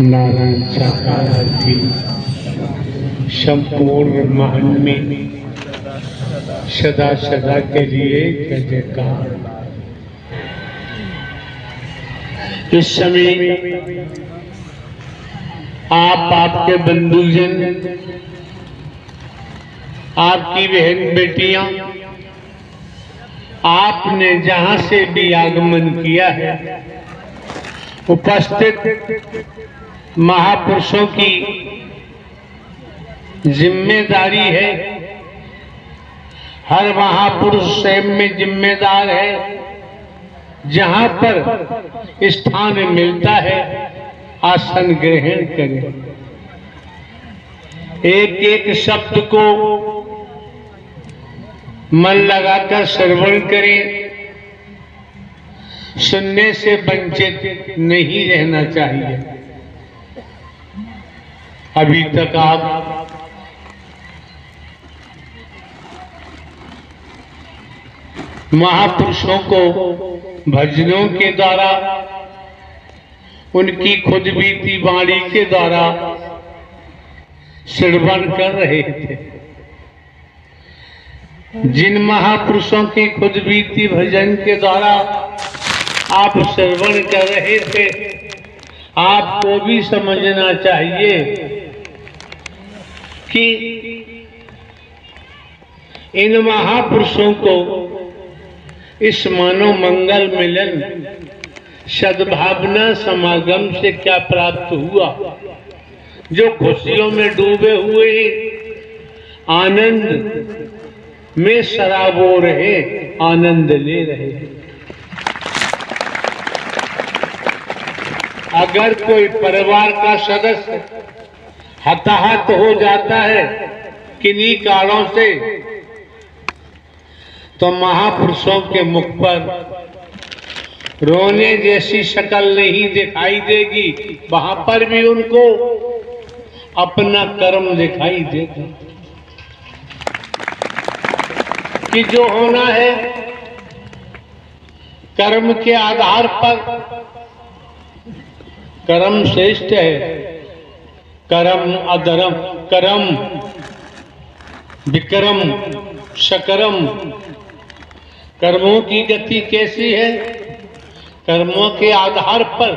नारायण साकार की संपूर्ण ब्रह्मांड में सदा सदा के लिए जय जयकार। इस समय आप, आपके बंधुजन, आपकी बहन बेटियां, आपने जहां से भी आगमन किया है, उपस्थित महापुरुषों की जिम्मेदारी है। हर महापुरुष स्वयं में जिम्मेदार है। जहां पर स्थान मिलता है आसन ग्रहण करें। एक एक शब्द को मन लगाकर श्रवण करें। सुनने से वंचित नहीं रहना चाहिए। अभी तक आप महापुरुषों को भजनों के द्वारा, उनकी खुद बीती वाणी के द्वारा श्रवण कर रहे थे। जिन महापुरुषों के खुद बीती भजन के द्वारा आप श्रवण कर रहे थे, आपको भी समझना चाहिए कि इन महापुरुषों को इस मानव मंगल मिलन सद्भावना समागम से क्या प्राप्त हुआ। जो खुशियों में डूबे हुए आनंद में सराबोर रहे, आनंद ले रहे। अगर कोई परिवार का सदस्य हताहत हो जाता है किन्हीं कारणों से, तो महापुरुषों के मुख पर रोने जैसी शक्ल नहीं दिखाई देगी। वहां पर भी उनको अपना कर्म दिखाई देगा कि जो होना है कर्म के आधार पर। कर्म श्रेष्ठ है, कर्म अधर्म, कर्म विक्रम शकरम। कर्मों की गति कैसी है? कर्मों के आधार पर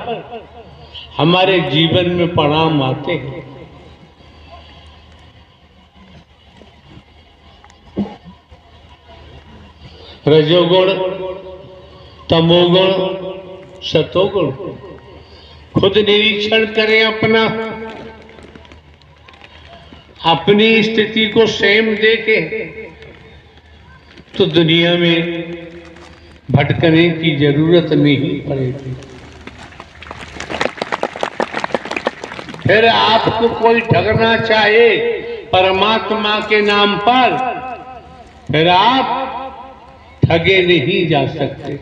हमारे जीवन में परिणाम आते हैं। रजोगुण, तमोगुण, सतोगुण। खुद निरीक्षण करें अपना, अपनी स्थिति को स्वयं देखें, तो दुनिया में भटकने की जरूरत नहीं पड़ेगी। फिर आपको कोई ठगना चाहे परमात्मा के नाम पर, फिर आप ठगे नहीं जा सकते।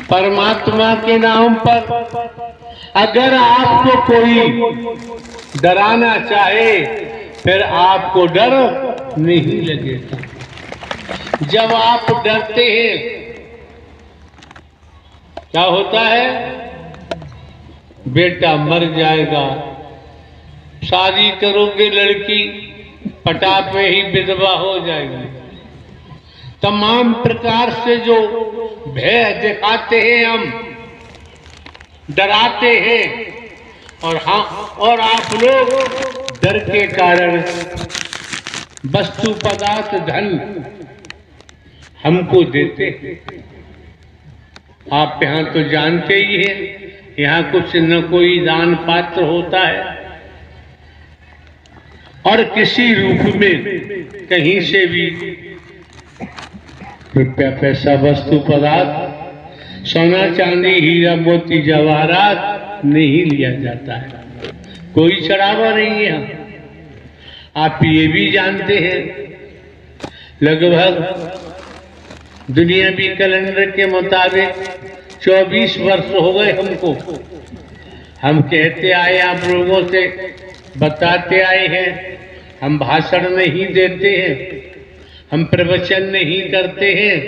परमात्मा के नाम पर अगर आपको कोई डराना चाहे, फिर आपको डर नहीं लगेगा। जब आप डरते हैं क्या होता है? बेटा मर जाएगा, शादी करोगे लड़की पटाप में ही विधवा हो जाएगी। तमाम प्रकार से जो भय दिखाते हैं, हम डराते हैं, और आप लोग डर के कारण वस्तु पदार्थ धन हमको देते हैं। आप यहाँ तो जानते ही हैं, यहाँ कुछ न कोई दान पात्र होता है, और किसी रूप में कहीं से भी रुपया पैसा वस्तु पदार्थ सोना चांदी हीरा मोती जवाहरात नहीं लिया जाता है। कोई चढ़ावा नहीं है। आप ये भी जानते हैं, लगभग दुनियावी कैलेंडर के मुताबिक 24 वर्ष हो गए हमको। हम कहते आए, आप लोगों से बताते आए हैं, हम भाषण नहीं देते हैं, हम प्रवचन नहीं करते हैं।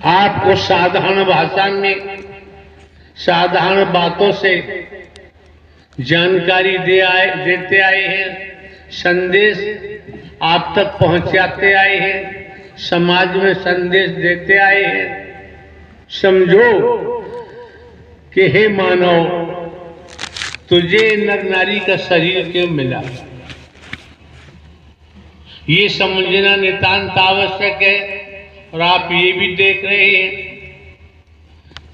आपको साधारण भाषा में साधारण बातों से जानकारी देते आए हैं, संदेश आप तक पहुंचाते आए हैं, समाज में संदेश देते आए हैं। समझो कि हे मानव, तुझे नर नारी का शरीर क्यों मिला, ये समझना नितांत आवश्यक है। और आप ये भी देख रहे हैं,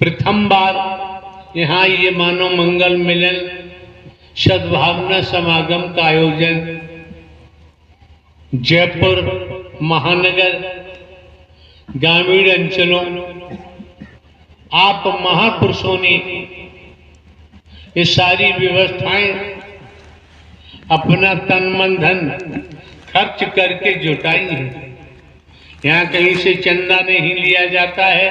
प्रथम बार यहाँ ये मानव मंगल मिलन सद्भावना समागम का आयोजन जयपुर महानगर ग्रामीण अंचलों आप महापुरुषों ने ये सारी व्यवस्थाएं अपना तन मन धन खर्च करके जुटाई हैं। यहाँ कहीं से चंदा नहीं लिया जाता है।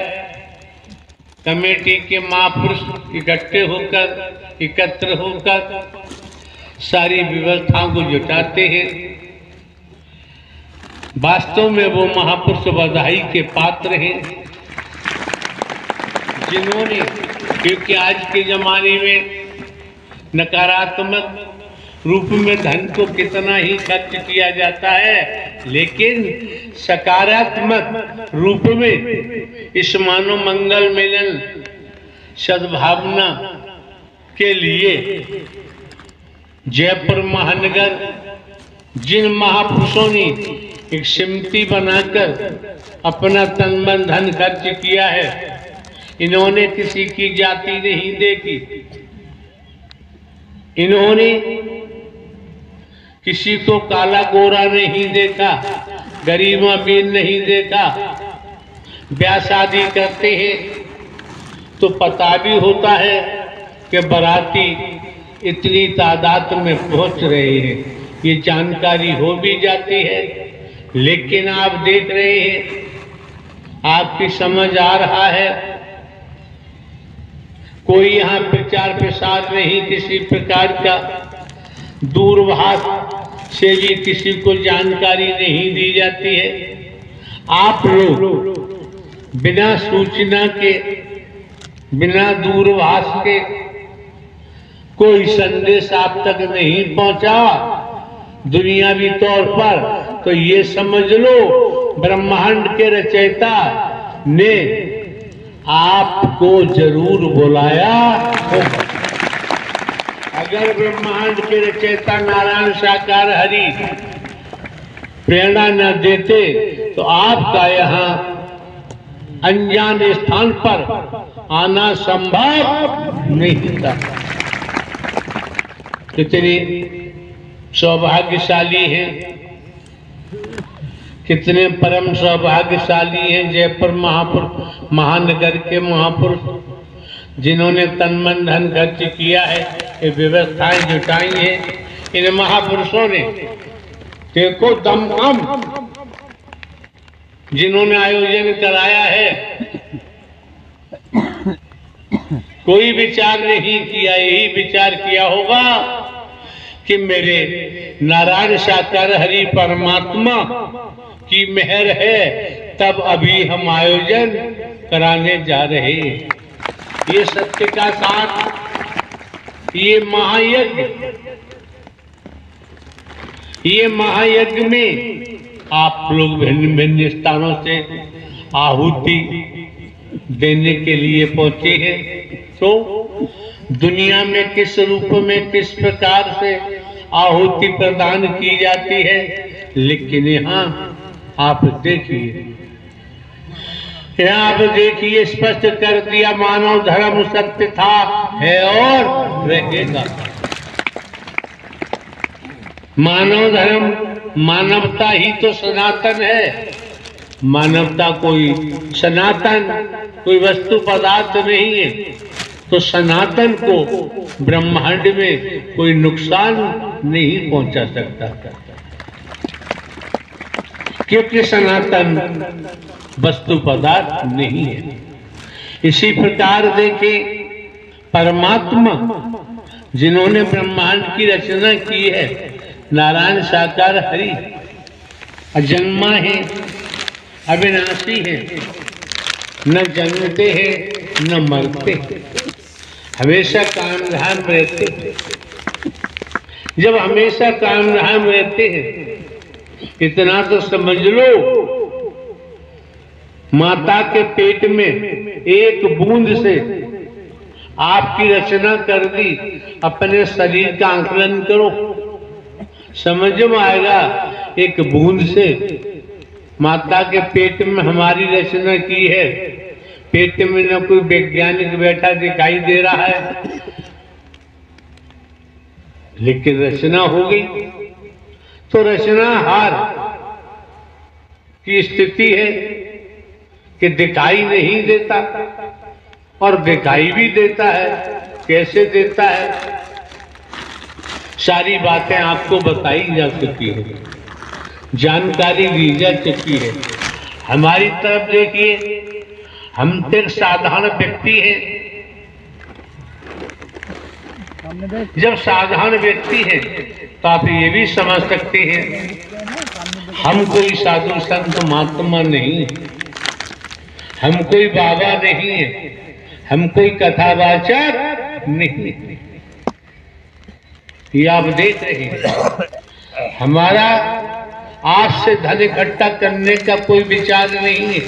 कमेटी के महापुरुष इकट्ठे होकर एकत्र होकर सारी व्यवस्थाओं को जुटाते हैं। वास्तव में वो महापुरुष बधाई के पात्र हैं जिन्होंने, क्योंकि आज के जमाने में नकारात्मक रूप में धन को कितना ही खर्च किया जाता है, लेकिन सकारात्मक रूप में इस मानव मंगल मिलन सद्भावना के लिए जयपुर महानगर जिन महापुरुषों ने एक समिति बनाकर अपना तन मन धन खर्च किया है, इन्होंने किसी की जाति नहीं देखी, इन्होंने किसी को काला गोरा नहीं देखा, गरीब अमीर नहीं देखा। ब्याह शादी करते हैं तो पता भी होता है कि बाराती इतनी तादाद में पहुंच रहे हैं, ये जानकारी हो भी जाती है। लेकिन आप देख रहे हैं, आपकी समझ आ रहा है, कोई यहाँ प्रचार प्रसार नहीं, किसी प्रकार का दूरभाष से भी किसी को जानकारी नहीं दी जाती है। आप लोग बिना सूचना के, बिना दूरभाष के कोई संदेश आप तक नहीं पहुंचा दुनियावी तौर पर, तो ये समझ लो ब्रह्मांड के रचयिता ने आपको जरूर बुलाया होगा। अगर ब्रह्मांड के रचयिता नारायण साकार हरि प्रेरणा न देते तो आपका यहाँ अनजान स्थान पर आना संभव नहीं था। कितने सौभाग्यशाली हैं, कितने परम सौभाग्यशाली हैं जयपुर महानगर के महापुरुष जिन्होंने तन मन धन खर्च किया है, ये व्यवस्थाएं जुटाई हैं। इन महापुरुषों ने देखो दमखम जिन्होंने आयोजन कराया है, कोई विचार नहीं किया, यही विचार किया होगा कि मेरे नारायण साकार हरि परमात्मा की मेहर है, तब अभी हम आयोजन कराने जा रहे हैं। ये सत्य का साथ, ये महायज्ञ में आप लोग भिन्न भिन्न स्थानों से आहुति देने के लिए पहुंचे हैं। तो दुनिया में किस रूप में, किस प्रकार से आहुति प्रदान की जाती है, लेकिन यहाँ आप देखिए, यहाँ आप देखिए स्पष्ट कर दिया, मानव धर्म सत्य था, है और रहेगा। मानव धर्म, मानवता ही तो सनातन है। मानवता कोई सनातन, कोई वस्तु पदार्थ नहीं है। तो सनातन को ब्रह्मांड में कोई नुकसान नहीं पहुंचा सकता, क्योंकि सनातन वस्तु पदार्थ नहीं है। इसी प्रकार देखें, परमात्मा जिन्होंने ब्रह्मांड की रचना की है, नारायण साकार हरि अजन्मा है, अविनाशी है, न जन्मते हैं न मरते हैं। हमेशा काम धाम रहते हैं। जब हमेशा काम धाम रहते हैं, इतना तो समझ लो, माता के पेट में एक बूंद से आपकी रचना कर दी। अपने शरीर का आंकलन करो, समझ में आएगा। एक बूंद से माता के पेट में हमारी रचना की है। पेट में न कोई वैज्ञानिक बैठा दिखाई दे रहा है, लेकिन रचना हो गई। तो रचना हार की स्थिति है कि दिखाई नहीं देता और दिखाई भी देता है। कैसे देता है? सारी बातें आपको बताई जा चुकी है, जानकारी दी जा चुकी है। हमारी तरफ देखिए, हम तो एक साधारण व्यक्ति हैं। जब साधारण व्यक्ति हैं तो आप ये भी समझ सकते हैं, हम कोई साधु संत महात्मा नहीं, हम कोई बाबा नहीं है, हम कोई कथावाचक नहीं। ये आप देख रहे हैं, हमारा आज से धन इकट्ठा करने का कोई विचार नहीं है।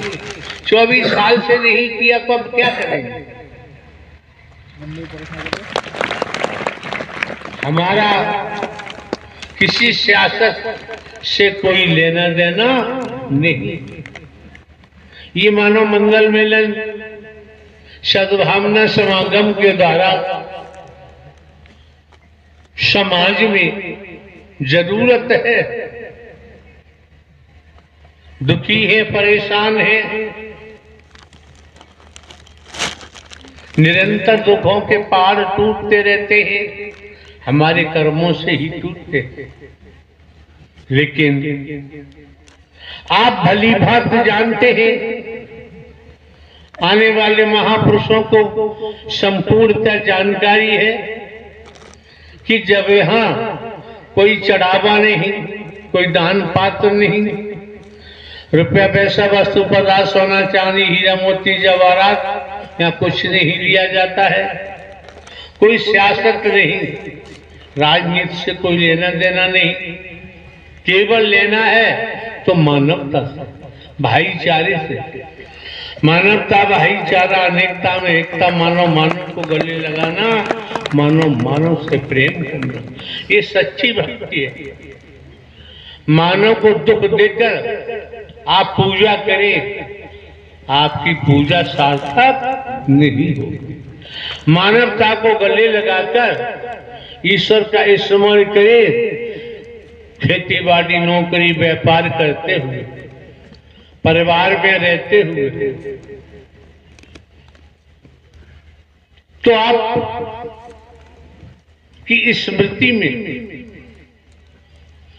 24 साल से नहीं किया तो अब क्या करेंगे? हमारा किसी सियासत से कोई लेना देना नहीं। ये मानव मंगल मेलन सद्भावना समागम के द्वारा समाज में जरूरत है, दुखी है, परेशान है, निरंतर दुखों के पहाड़ टूटते रहते हैं, हमारे कर्मों से ही टूटते हैं। लेकिन आप भली भांति जानते हैं, आने वाले महापुरुषों को संपूर्णतः जानकारी है कि जब यहां कोई चढ़ावा नहीं, कोई दान पात्र नहीं, रुपया पैसा वस्तु पदार्थ सोना चांदी हीरा मोती जवाहरात यहाँ कुछ नहीं लिया जाता है। कोई सियासत नहीं, राजनीति से कोई लेना देना नहीं, केवल लेना है तो मानवता से, भाईचारे से। मानवता, भाईचारा, अनेकता में एकता, मानव मानव को गले लगाना, मानव मानव से प्रेम करना, ये सच्ची भक्ति है। मानव को दुख देकर आप पूजा करें, आपकी पूजा सार्थक नहीं होगी। मानवता को गले लगाकर ईश्वर का स्मरण करें, खेती बाड़ी नौकरी व्यापार करते हुए, परिवार में रहते हुए, तो आप की स्मृति में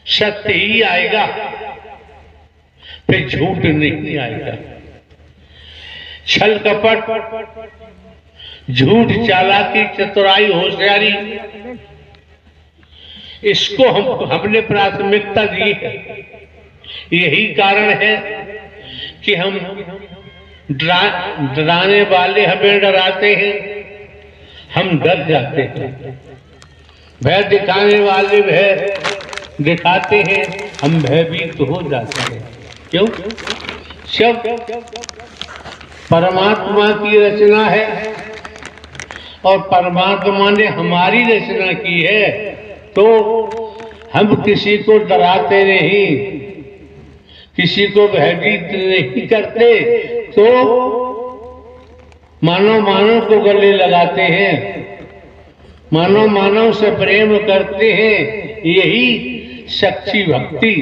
सत्य ही आएगा, फिर झूठ नहीं आएगा। छल कपट, झूठ, चालाकी, चतुराई, होशियारी, इसको हमने प्राथमिकता दी है। यही कारण है कि हम डराने वाले हमें डराते हैं, हम डर जाते हैं। भय दिखाने वाले भय दिखाते हैं, हम भयभीत हो जाते हैं। क्यों? सब परमात्मा की रचना है और परमात्मा ने हमारी रचना की है, तो हम किसी को डराते नहीं, किसी को भयभीत नहीं करते, तो मानव मानव को गले लगाते हैं, मानव मानव से प्रेम करते हैं। यही सच्ची भक्ति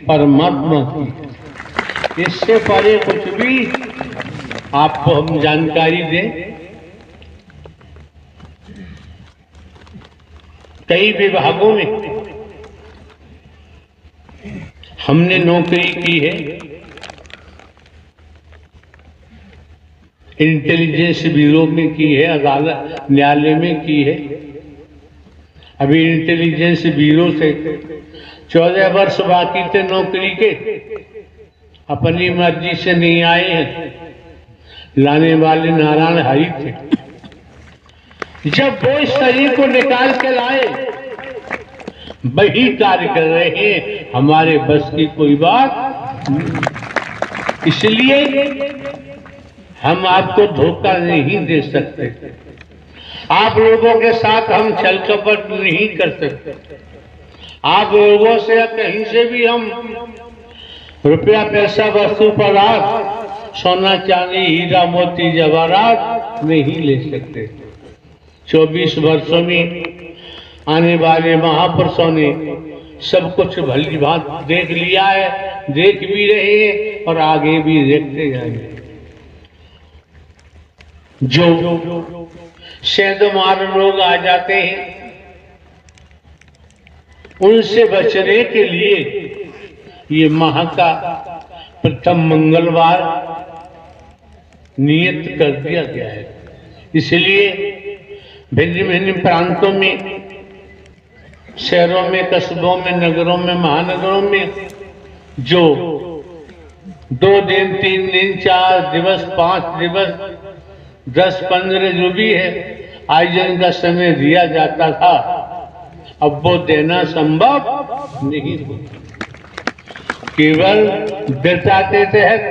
परमात्मा की। इससे परे कुछ भी आपको हम जानकारी दें। कई विभागों में हमने नौकरी की है, इंटेलिजेंस ब्यूरो में की है, अदालत न्यायालय में की है। अभी इंटेलिजेंस ब्यूरो से 14 वर्ष बाकी थे नौकरी के, अपनी मर्जी से नहीं आए हैं, लाने वाले नारायण हरि थे। जब वो इस शरीर को निकाल के लाए, वही कार्य कर रहे हैं, हमारे बस की कोई बात नहीं। इसलिए हम आपको धोखा नहीं दे सकते, आप लोगों के साथ हम छल कपट नहीं कर सकते। आप लोगों से या कहीं से भी हम रुपया पैसा वस्तु पदार्थ सोना चांदी हीरा मोती जवाहरात नहीं ले सकते। 24 वर्षों में आने वाले महापुरुषों ने सब कुछ भली भांत देख लिया है, देख भी रहे हैं और आगे भी देखते जाएंगे। जो सेंधमार लोग आ जाते हैं, उनसे बचने के लिए ये माह का प्रथम मंगलवार नियत कर दिया गया है। इसलिए भिन्न भिन्न प्रांतों में, शहरों में, कस्बों में, नगरों में, महानगरों में जो 2 दिन 3 दिन 4 दिवस 5 दिवस 10-15 जो भी है आयोजन का समय दिया जाता था, अब वो देना संभव नहीं होता। केवल व्रता के तहत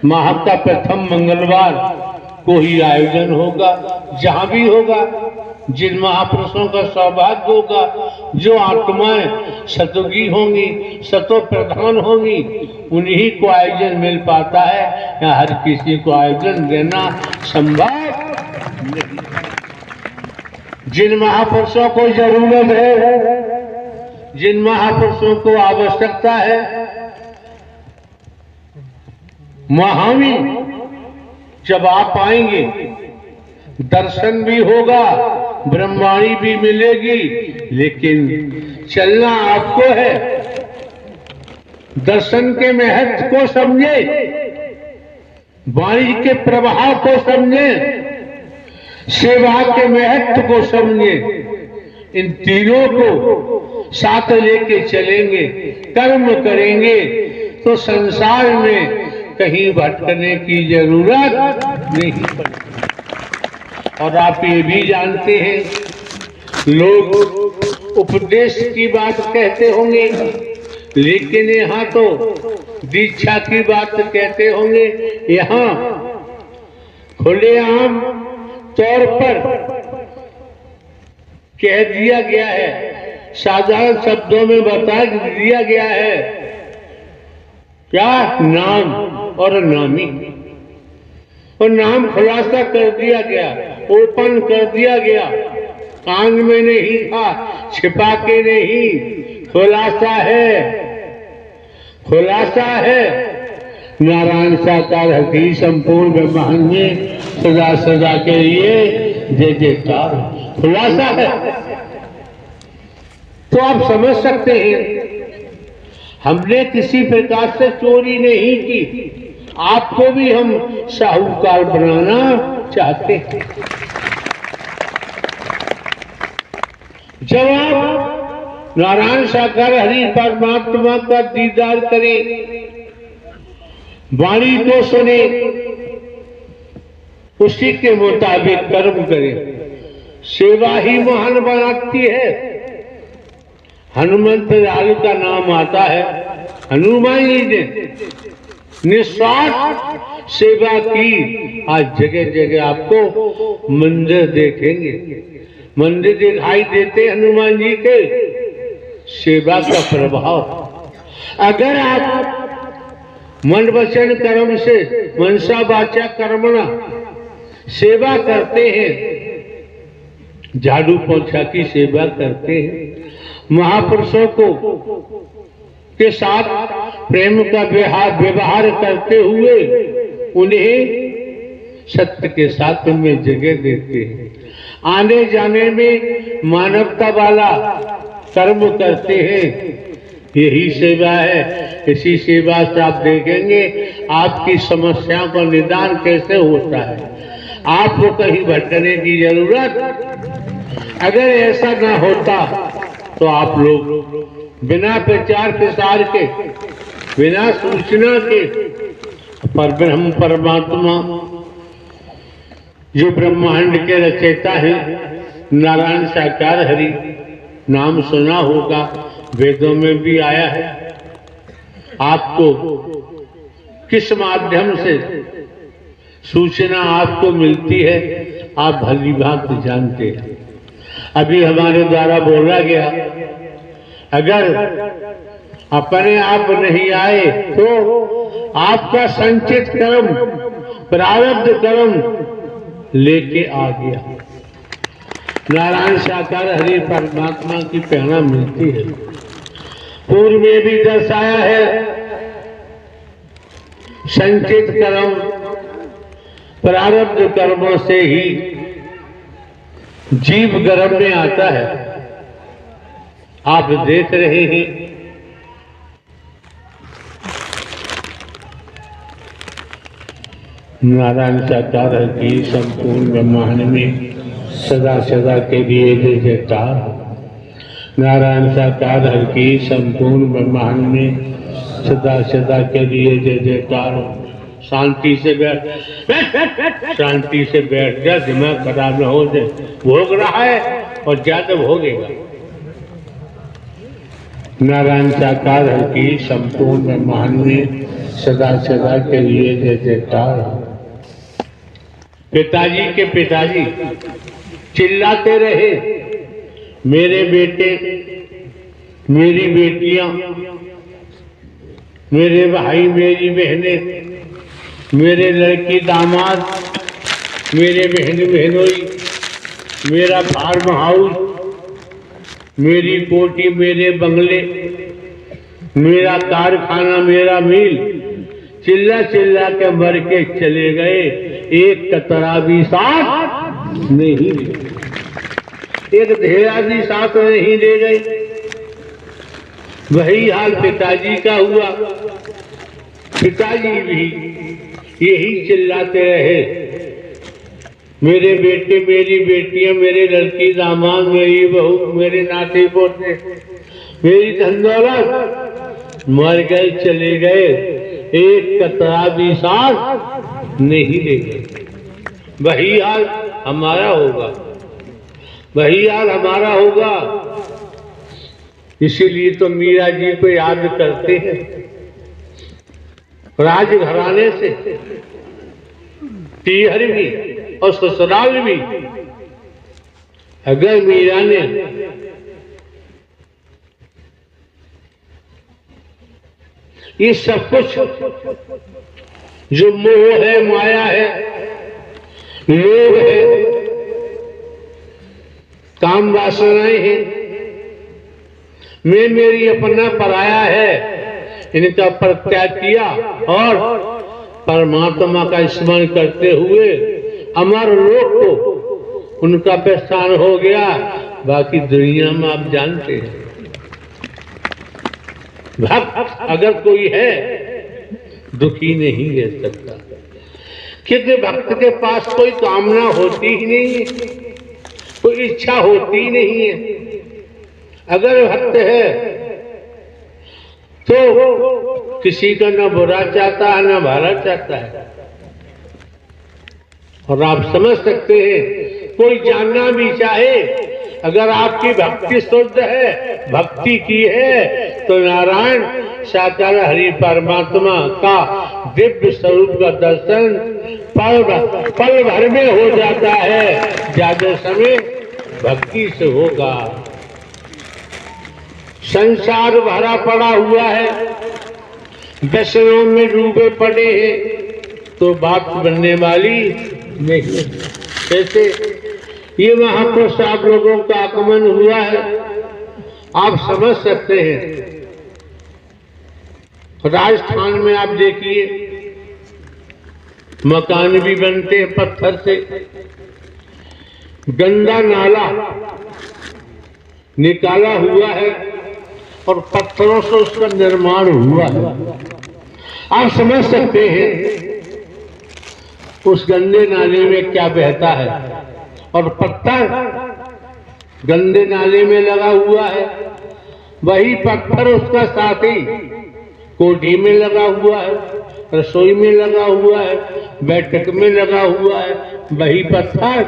माह का प्रथम मंगलवार को ही आयोजन होगा। जहां भी होगा, जिन महापुरुषों का सौभाग्य होगा, जो आत्माएं सतोगी होंगी, सतो प्रधान होंगी, उन्हीं को आयोजन मिल पाता है, या हर किसी को आयोजन देना संभव नहीं। जिन महापुरुषों को जरूरत है, जिन महापुरुषों को आवश्यकता है, महावी जब आप आएंगे दर्शन भी होगा, ब्रह्मवाणी भी मिलेगी, लेकिन चलना आपको है। दर्शन के महत्व को समझे, वाणी के प्रभाव को समझे, सेवा के महत्व को समझे। इन तीनों को साथ लेके चलेंगे, कर्म करेंगे, तो संसार में कहीं भटकने की जरूरत नहीं पड़ेगी। और आप ये भी जानते हैं, लोग उपदेश की बात कहते होंगे, लेकिन यहाँ तो दीक्षा की बात कहते होंगे। यहाँ खुलेआम तौर पर कह दिया गया है, साधारण शब्दों में बता दिया गया है, क्या नाम और नामी, और नाम खुलासा कर दिया गया, ओपन कर दिया गया, कान में नहीं था, छिपा के नहीं, खुलासा है, खुलासा है। नारायण साकार हकी संपूर्ण ब्रह्मांड में सदा सदा के लिए जय जयकार, खुलासा है। तो आप समझ सकते हैं, हमने किसी प्रकार से चोरी नहीं की, आपको भी हम साहूकार बनाना चाहते हैं। जब आप नारायण साकार हरि परमात्मा का दीदार करें, वाणी को सुने, उसी के मुताबिक कर्म करें, सेवा ही महान बनाती है। हनुमंत लाल का नाम आता है, हनुमान जी ने निस्वार्थ सेवा की। आज जगह जगह आपको मंदिर देखेंगे, मंदिर दिखाई देते हनुमान जी के, सेवा का प्रभाव। अगर आप मन वचन कर्म से, मनसा वाचा कर्मणा सेवा करते हैं, झाड़ू पोछा की सेवा करते हैं, महापुरुषों को के साथ प्रेम का व्यवहार करते हुए उन्हें सत्य के साथ उनमें जगह देते हैं, आने जाने में मानवता वाला कर्म करते हैं, यही सेवा है। इसी सेवा से आप देखेंगे आपकी समस्याओं का निदान कैसे होता है, आपको कहीं भटकने की जरूरत। अगर ऐसा ना होता तो आप लोग बिना प्रचार प्रसार के, बिना सूचना के पर ब्रह्म परमात्मा जो ब्रह्मांड के रचयिता हैं नारायण साकार हरि, नाम सुना होगा, वेदों में भी आया है। आपको किस माध्यम से सूचना आपको मिलती है आप भली भांति जानते हैं। अभी हमारे द्वारा बोला गया, अगर अपने आप नहीं आए तो आपका संचित कर्म, प्रारब्ध कर्म लेके आ गया। नारायण साकार हरि परमात्मा की प्रेरणा मिलती है। पूर्व में भी दर्शाया है, संचित कर्म प्रारब्ध कर्मों से ही जीव गर्भ में आता है। आप देख रहे हैं नारायण साकार की संपूर्ण ब्रह्मांड में सदा सदा के लिए जय जयकार। नारायण साकार की संपूर्ण ब्रह्मांड में सदा सदा के लिए जय जयकार। शांति से बैठ, शांति से बैठ जा, दिमाग खराब न हो जाए। भोग रहा है और ज्यादा भोगेगा। नारायण साकार की संपूर्ण ब्रह्मांड में सदा सदा के लिए जय जयकार। पिताजी के पिताजी चिल्लाते रहे, मेरे बेटे, मेरी बेटियां, मेरे भाई, मेरी बहनें, मेरे लड़की दामाद, मेरे बहन बहनोई, मेरा फार्म हाउस, मेरी कोठी, मेरे बंगले, मेरा कारखाना, मेरा मिल, चिल्ला चिल्ला के मर के चले गए। एक कतरा भी साथ नहीं, एक धेरा भी साथ नहीं ले गए। वही हाल पिताजी का हुआ। पिताजी भी यही चिल्लाते रहे, मेरे बेटे, मेरी बेटियां, मेरे लड़की दामाद, मेरी बहू, मेरे नाते पोते, मेरी धन दौलत मर गए, चले गए, एक कतरा भी साथ नहीं ले गए। वही हाल हमारा होगा, वही हाल हमारा होगा। इसीलिए तो मीरा जी को याद करते हैं। राजघराने से तीहर भी और ससुराल भी, अगर मीरा ने ये सब कुछ जो मोह है, माया है, लोभ है, काम वासनाएं हैं, मैं मेरी अपना पराया है, इनका परित्याग किया और परमात्मा का स्मरण करते हुए अमर लोक को उनका प्रस्थान हो गया। बाकी दुनिया में आप जानते हैं, भक्त अगर कोई है दुखी नहीं रह सकता, क्योंकि भक्त के पास कोई कामना होती ही नहीं है, कोई इच्छा होती ही नहीं है। अगर भक्त है तो किसी का न बुरा चाहता है न भला चाहता है। और आप समझ सकते हैं, कोई जानना भी चाहे, अगर आपकी भक्ति शुद्ध है, भक्ति की है, तो नारायण साकार हरि परमात्मा का दिव्य स्वरूप का दर्शन पल भर में हो जाता है। ज्यादा समय भक्ति से होगा। संसार भरा पड़ा हुआ है, व्यसनों में डूबे पड़े हैं, तो बात बनने वाली नहीं। जैसे ये महापुरुष आप लोगों का आगमन हुआ है, आप समझ सकते हैं। राजस्थान में आप देखिए, मकान भी बनते हैं पत्थर से, गंदा नाला निकाला हुआ है और पत्थरों से उसका निर्माण हुआ है। आप समझ सकते हैं उस गंदे नाले में क्या बहता है, और पत्थर गंदे नाले में लगा हुआ है, वही पत्थर उसका साथी कोठी में लगा हुआ है, रसोई में लगा हुआ है, बैठक में लगा हुआ है, वही पत्थर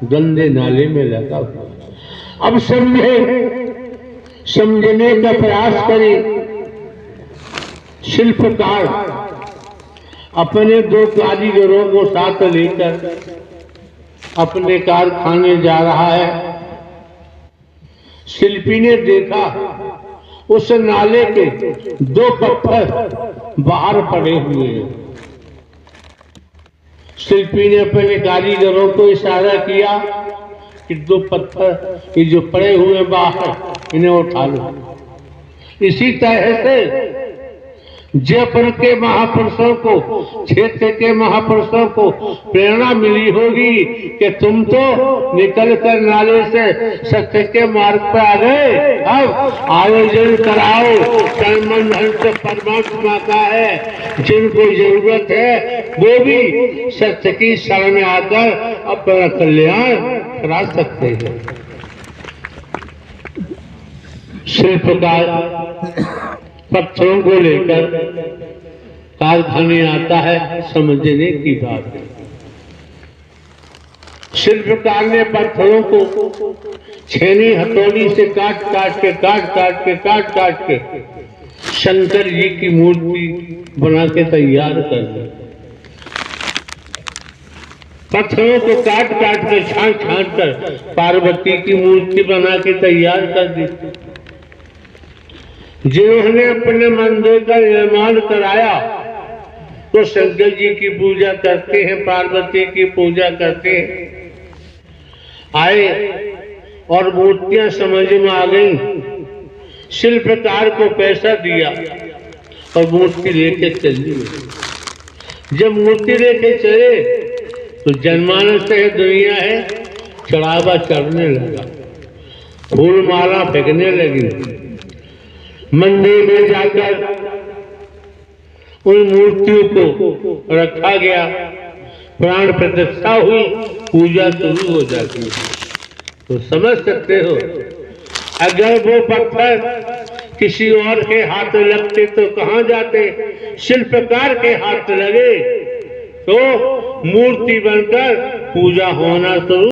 गंदे नाले में लगा हुआ। अब समझने का प्रयास करें। शिल्पकार अपने 2 कारीगरों को साथ लेकर अपने कारखाने जा रहा है। शिल्पी ने देखा उस नाले के 2 पत्थर बाहर पड़े हुए हैं। शिल्पी ने अपने कारीगरों को इशारा किया कि 2 पत्थर ये जो पड़े हुए बाहर इन्हें उठा लो। इसी तरह से जयपुर के महापुरुषों को, क्षेत्र के महापुरुषों को प्रेरणा मिली होगी कि तुम तो निकलकर नाले से सत्य के मार्ग पर आ गए। अब आयोजन कराओ, तन धन से परमात्मा का है। जिनको जरूरत है वो भी सत्य की शरण में आकर अपना कल्याण करा सकते हैं। शिल्पकार पत्थरों को लेकर कारखाने आता है, समझने की बात है। शिल्पकार ने पत्थरों को छेनी हथौड़ी से काट काट के शंकर जी की मूर्ति बना के तैयार कर दी। पत्थरों को काट कर छांट कर पार्वती की मूर्ति बना के तैयार कर दी। जिन्होंने अपने मंदिर का निर्माण कराया तो शंकर जी की पूजा करते हैं, पार्वती की पूजा करते हैं। आए और मूर्तियां समझ में आ गई। शिल्पकार को पैसा दिया और मूर्ति लेके चली। जब मूर्ति लेके चले तो जनमानस है, दुनिया है, चढ़ावा चढ़ने लगा, फूल माला फेंकने लगी। मंदिर में जाकर उन मूर्तियों को रखा गया, प्राण प्रतिष्ठा हुई, पूजा शुरू हो जाती है। तो समझ सकते हो, अगर वो पत्थर किसी और के हाथ लगते तो कहाँ जाते? शिल्पकार के हाथ लगे तो मूर्ति बनकर पूजा होना शुरू